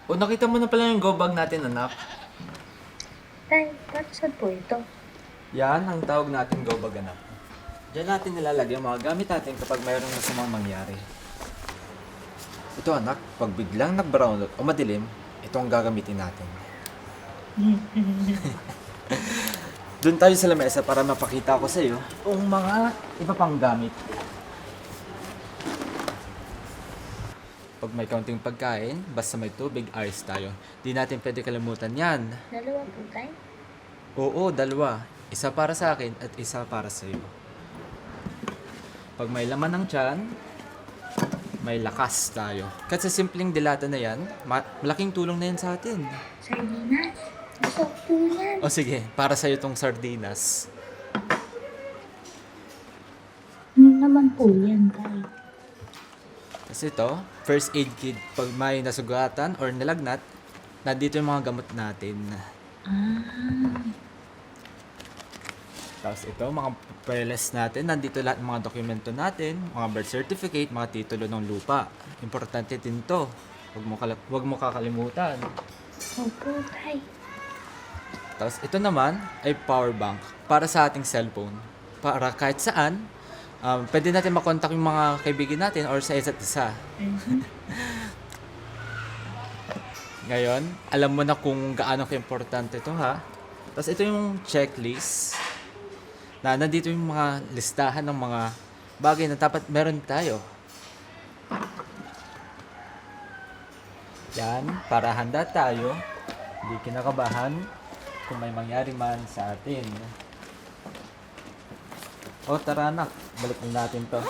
O, nakita mo na pala yung go bag natin, anak. Tay, para saan po ito? Yan ang tawag natin go bag, anak. Diyan natin nilalagay ang mga gamit natin kapag mayroong masamang mangyari. Ito, anak, pag biglang nag-brownlout o madilim, ito ang gagamitin natin. Doon tayo sa lamesa para mapakita ko sa iyo ang mga iba pang gamit. Pag may kaunting pagkain, basta may tubig, ayos tayo. Di natin pwede kalimutan yan. Dalawa po, Tay? Oo, dalawa. Isa para sa akin at isa para sa iyo. Pag may laman ng tiyan, may lakas tayo. Kasi simpleng dilata na yan, malaking tulong na yan sa atin. Sardinas? Gusto po yan. O sige, para sa iyo tong sardinas. Ano naman po yan, Tay? Kasi ito, first aid kit. Pag may nasugatan or nilagnat, nandito yung mga gamot natin. Tapos ito, mga papeles natin. Nandito lahat ng mga dokumento natin, mga birth certificate, mga titulo ng lupa. Importante din to. Huwag mo kakalimutan. Opo, Tay. Tapos ito naman ay power bank para sa ating cellphone. Para kahit saan, pwede natin makontak yung mga kaibigan natin or sa isa't isa. Ngayon, alam mo na kung gaano ka-importante ito, ha? Tapos ito yung checklist na nandito yung mga listahan ng mga bagay na dapat meron tayo. Yan, para handa tayo, hindi kinakabahan kung may mangyari man sa atin. O tara anak, balik na natin to.